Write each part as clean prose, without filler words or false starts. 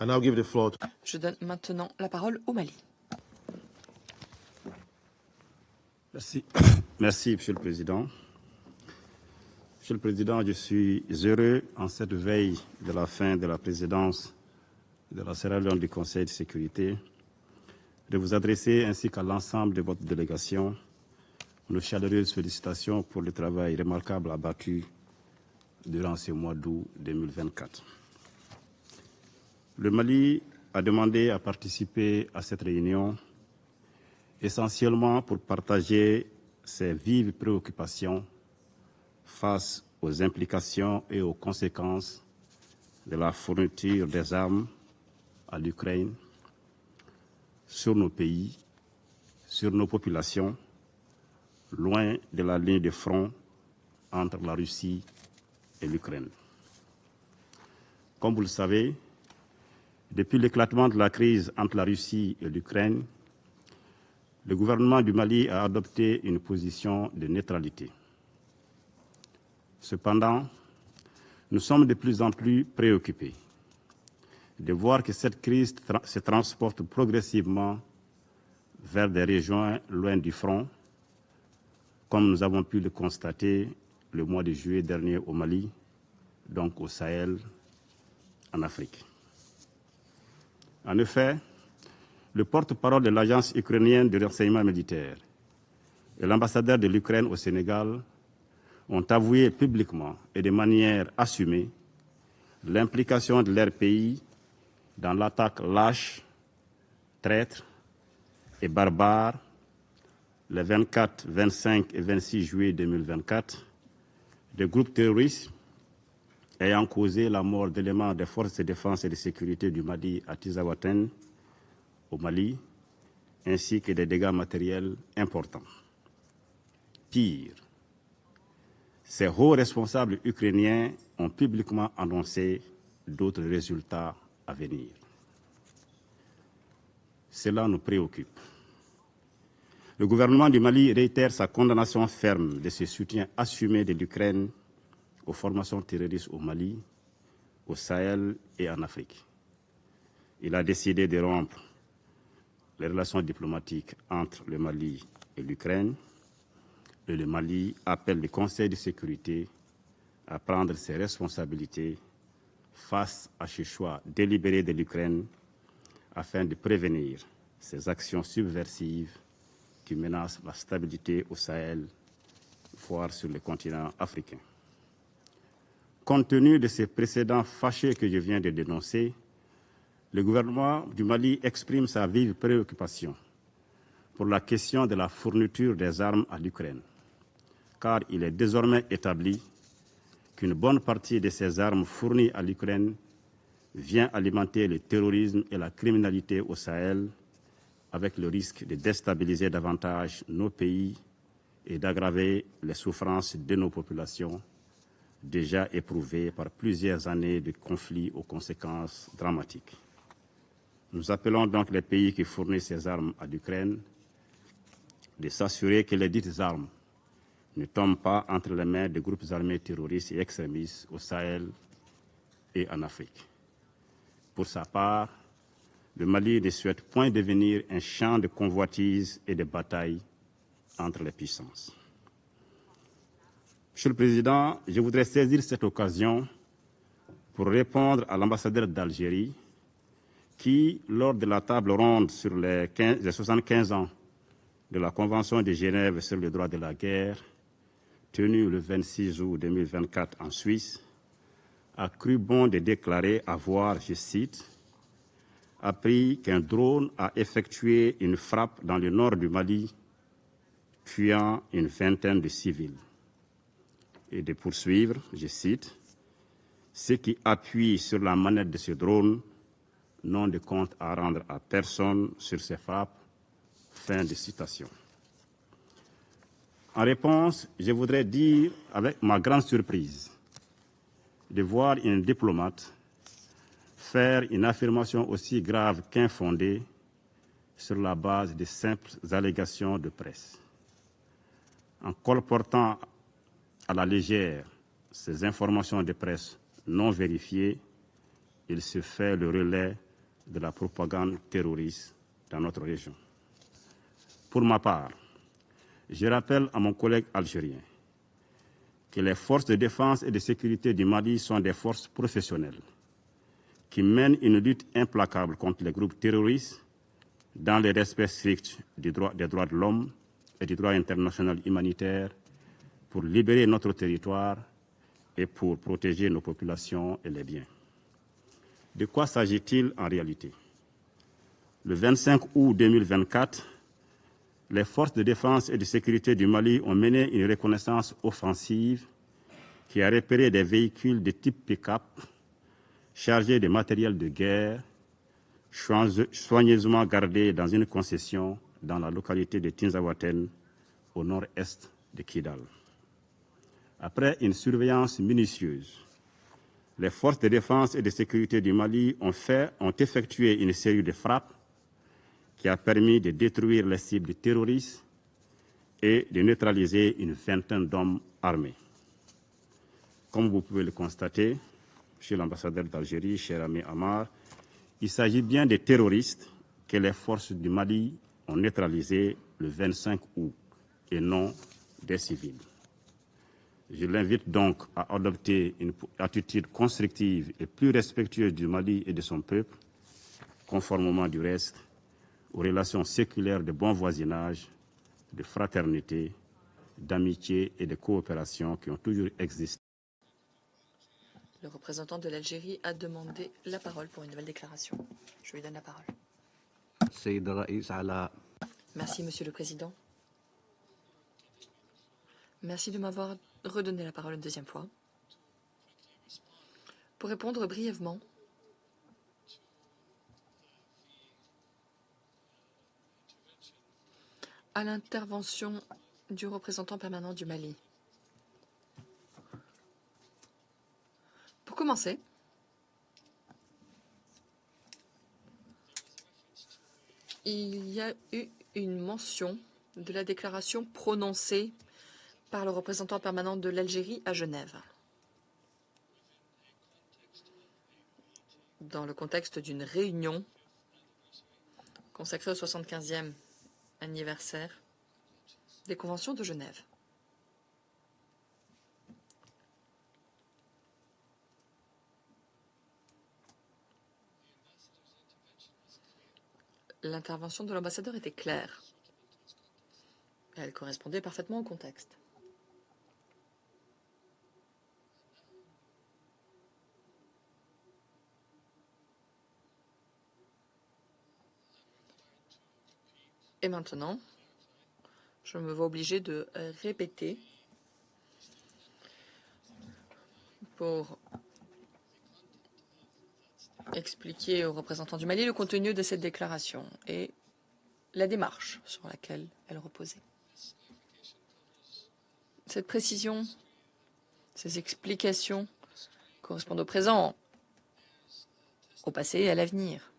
I now give the floor to... Je donne maintenant la parole au Mali. Merci. Merci, Monsieur le Président. Monsieur le Président, je suis heureux, en cette veille de la fin de la présidence de la Sierra Leone du Conseil de sécurité, de vous adresser ainsi qu'à l'ensemble de votre délégation nos chaleureuses félicitations pour le travail remarquable abattu durant ce mois d'août 2024. Le Mali a demandé à participer à cette réunion essentiellement pour partager ses vives préoccupations face aux implications et aux conséquences de la fourniture des armes à l'Ukraine sur nos pays, sur nos populations, loin de la ligne de front entre la Russie et l'Ukraine. Comme vous le savez, depuis l'éclatement de la crise entre la Russie et l'Ukraine, le gouvernement du Mali a adopté une position de neutralité. Cependant, nous sommes de plus en plus préoccupés de voir que cette crise se transporte progressivement vers des régions loin du front, comme nous avons pu le constater le mois de juillet dernier au Mali, donc au Sahel, en Afrique. En effet, le porte-parole de l'agence ukrainienne de renseignement militaire et l'ambassadeur de l'Ukraine au Sénégal ont avoué publiquement et de manière assumée l'implication de leur pays dans l'attaque lâche, traître et barbare les 24, 25 et 26 juillet 2024 des groupes terroristes ayant causé la mort d'éléments des forces de défense et de sécurité du Mali à Tizawaten, au Mali, ainsi que des dégâts matériels importants. Pire, ces hauts responsables ukrainiens ont publiquement annoncé d'autres résultats à venir. Cela nous préoccupe. Le gouvernement du Mali réitère sa condamnation ferme de ce soutien assumé de l'Ukraine aux formations terroristes au Mali, au Sahel et en Afrique. Il a décidé de rompre les relations diplomatiques entre le Mali et l'Ukraine, et le Mali appelle le Conseil de sécurité à prendre ses responsabilités face à ce choix délibéré de l'Ukraine afin de prévenir ces actions subversives qui menacent la stabilité au Sahel, voire sur le continent africain. Compte tenu de ces précédents fâcheux que je viens de dénoncer, le gouvernement du Mali exprime sa vive préoccupation pour la question de la fourniture des armes à l'Ukraine, car il est désormais établi qu'une bonne partie de ces armes fournies à l'Ukraine vient alimenter le terrorisme et la criminalité au Sahel, avec le risque de déstabiliser davantage nos pays et d'aggraver les souffrances de nos populations, déjà éprouvées par plusieurs années de conflits aux conséquences dramatiques. Nous appelons donc les pays qui fournissent ces armes à l'Ukraine de s'assurer que les dites armes ne tombent pas entre les mains de groupes armés terroristes et extrémistes au Sahel et en Afrique. Pour sa part, le Mali ne souhaite point devenir un champ de convoitise et de bataille entre les puissances. Monsieur le Président, je voudrais saisir cette occasion pour répondre à l'ambassadeur d'Algérie qui, lors de la table ronde sur les 75 ans de la Convention de Genève sur le droit de la guerre, tenue le 26 août 2024 en Suisse, a cru bon de déclarer avoir, je cite, appris qu'un drone a effectué une frappe dans le nord du Mali, tuant une vingtaine de civils. Et de poursuivre, je cite, ceux qui appuient sur la manette de ce drone n'ont de compte à rendre à personne sur ces frappes. Fin de citation. En réponse, je voudrais dire, avec ma grande surprise, de voir une diplomate faire une affirmation aussi grave qu'infondée sur la base de simples allégations de presse. En colportant à la légère ces informations de presse non vérifiées, il se fait le relais de la propagande terroriste dans notre région. Pour ma part, je rappelle à mon collègue algérien que les forces de défense et de sécurité du Mali sont des forces professionnelles qui mènent une lutte implacable contre les groupes terroristes dans le respect strict des droits de l'homme et du droit international humanitaire pour libérer notre territoire et pour protéger nos populations et les biens. De quoi s'agit-il en réalité? Le 25 août 2024, les forces de défense et de sécurité du Mali ont mené une reconnaissance offensive qui a repéré des véhicules de type pick-up chargés de matériel de guerre, soigneusement gardés dans une concession dans la localité de Tinzaouaten, au nord-est de Kidal. Après une surveillance minutieuse, les forces de défense et de sécurité du Mali ont effectué une série de frappes qui a permis de détruire les cibles terroristes et de neutraliser une vingtaine d'hommes armés. Comme vous pouvez le constater, Monsieur l'ambassadeur d'Algérie, cher ami Amar, il s'agit bien des terroristes que les forces du Mali ont neutralisés le 25 août et non des civils. Je l'invite donc à adopter une attitude constructive et plus respectueuse du Mali et de son peuple, conformément du reste aux relations séculaires de bon voisinage, de fraternité, d'amitié et de coopération qui ont toujours existé. Le représentant de l'Algérie a demandé la parole pour une nouvelle déclaration. Je lui donne la parole. Merci, Monsieur le Président. Merci de m'avoir redonné la parole une deuxième fois. Pour répondre brièvement à l'intervention du représentant permanent du Mali. Pour commencer, il y a eu une mention de la déclaration prononcée par le représentant permanent de l'Algérie à Genève, dans le contexte d'une réunion consacrée au 75e anniversaire des conventions de Genève. L'intervention de l'ambassadeur était claire. Elle correspondait parfaitement au contexte. Et maintenant, je me vois obligé de répéter pour expliquer aux représentants du Mali le contenu de cette déclaration et la démarche sur laquelle elle reposait. Cette précision, ces explications correspondent au présent, au passé et à l'avenir.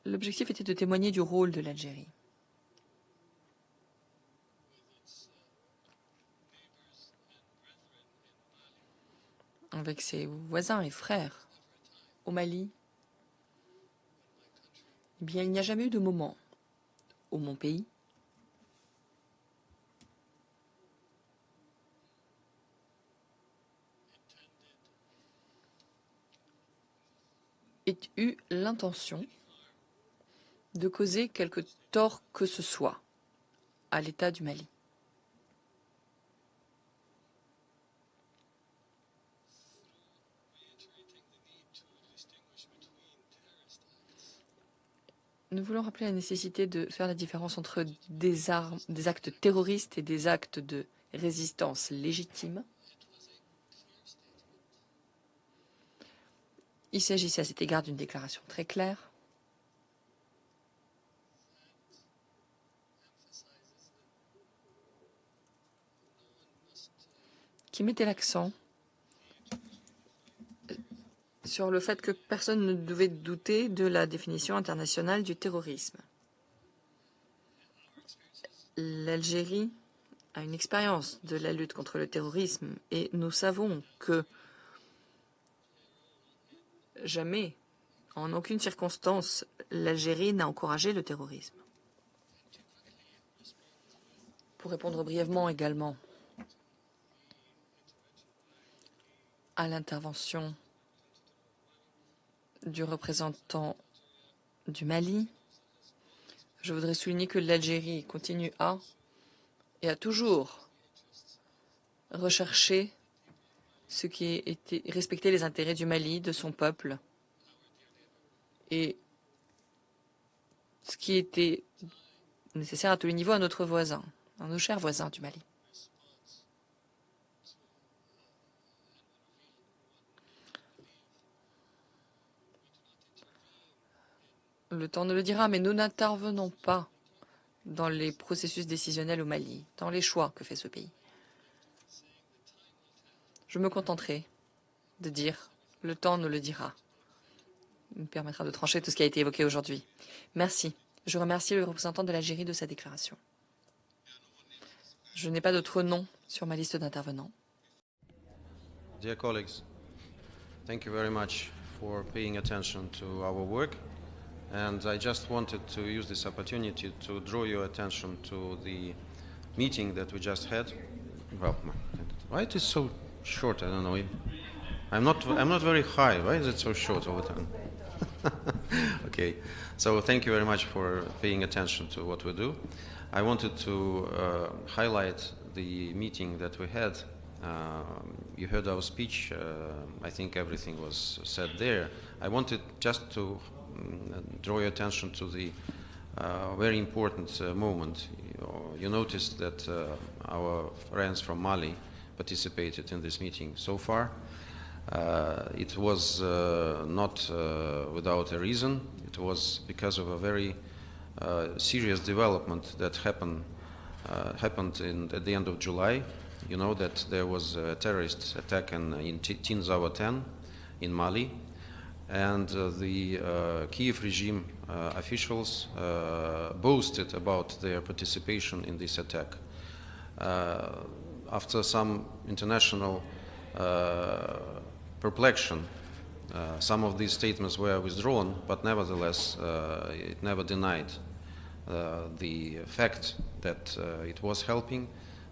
L'objectif était de témoigner du rôle de l'Algérie. Avec ses voisins et frères au Mali, eh bien, il n'y a jamais eu de moment où mon pays ait eu l'intention de causer quelque tort que ce soit à l'État du Mali. Nous voulons rappeler la nécessité de faire la différence entre des actes terroristes et des actes de résistance légitime. Il s'agissait à cet égard d'une déclaration très claire qui mettait l'accent sur le fait que personne ne devait douter de la définition internationale du terrorisme. L'Algérie a une expérience de la lutte contre le terrorisme et nous savons que jamais En aucune circonstance, l'Algérie n'a encouragé le terrorisme. Pour répondre brièvement également à l'intervention du représentant du Mali, je voudrais souligner que l'Algérie continue et a toujours recherché ce qui était respecter les intérêts du Mali, de son peuple, et ce qui était nécessaire à tous les niveaux à notre voisin, à nos chers voisins du Mali. Le temps ne le dira, mais nous n'intervenons pas dans les processus décisionnels au Mali, dans les choix que fait ce pays. Je me contenterai de dire, le temps nous le dira. Il me permettra de trancher tout ce qui a été évoqué aujourd'hui. Merci. Je remercie le représentant de l'Algérie de sa déclaration. Je n'ai pas d'autres noms sur ma liste d'intervenants. Dear colleagues, thank you very much for paying attention to our work. And I just wanted to use this opportunity to draw your attention to the meeting that we just had. Well, why it is so short? I don't know. I'm not very high. Why is it so short all the time? Okay. So thank you very much for paying attention to what we do. I wanted to highlight the meeting that we had. You heard our speech. I think everything was said there. I wanted just to draw your attention to the very important moment. You noticed that our friends from Mali participated in this meeting so far. It was not without a reason. It was because of a very serious development that happened at the end of July. You know that there was a terrorist attack in Tinzaouaten in Mali, and the Kiev regime officials boasted about their participation in this attack. After some international perplexion, some of these statements were withdrawn, but nevertheless it never denied the fact that it was helping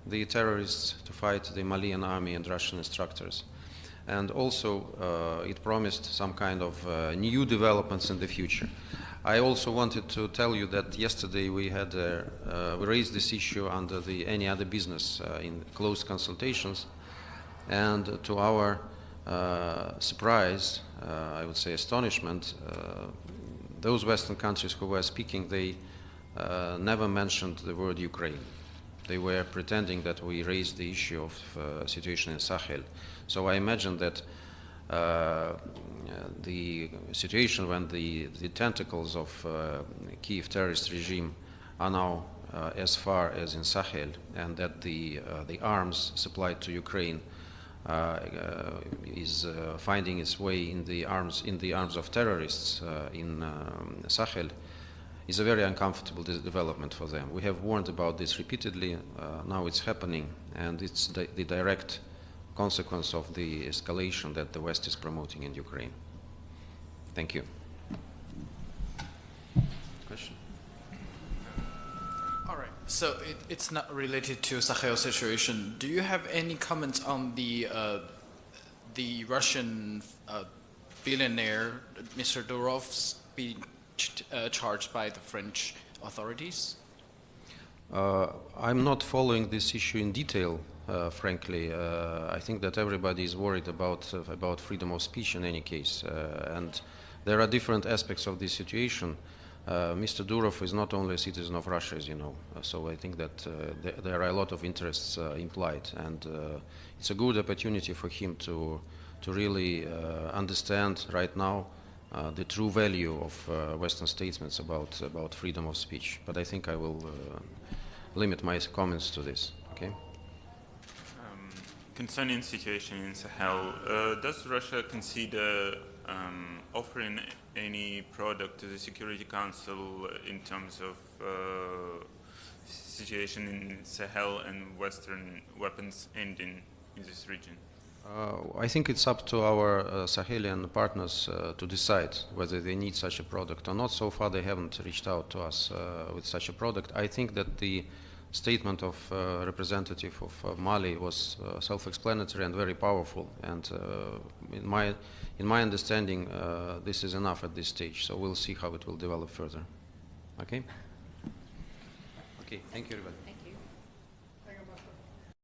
the terrorists to fight the Malian army and Russian instructors. And also it promised some kind of new developments in the future. I also wanted to tell you that yesterday we raised this issue under the any other business in closed consultations, and to our surprise, I would say astonishment, those Western countries who were speaking, they never mentioned the word Ukraine. They were pretending that we raised the issue of situation in Sahel. So I imagine that the situation when the tentacles of Kiev terrorist regime are now as far as in Sahel, and that the arms supplied to Ukraine is finding its way in the arms of terrorists in Sahel, is a very uncomfortable development for them. We have warned about this repeatedly. Now it's happening, and it's the direct consequence of the escalation that the West is promoting in Ukraine. Thank you. Question? All right. So it's not related to Sahel situation. Do you have any comments on the Russian billionaire Mr. Durov's being charged by the French authorities? I'm not following this issue in detail, frankly. I think that everybody is worried about freedom of speech in any case, and there are different aspects of this situation. Mr. Durov is not only a citizen of Russia, as you know, so I think that there are a lot of interests implied, and it's a good opportunity for him to really understand right now the true value of Western statements about freedom of speech. But I think I will limit my comments to this. Okay. Concerning situation in Sahel, does Russia consider offering any product to the Security Council in terms of situation in Sahel and Western weapons ending in this region? I think it's up to our Sahelian partners to decide whether they need such a product or not. So far, they haven't reached out to us with such a product. I think that the statement of representative of Mali was self-explanatory and very powerful. And in my understanding, this is enough at this stage. So we'll see how it will develop further. Okay. Okay. Thank you, everybody.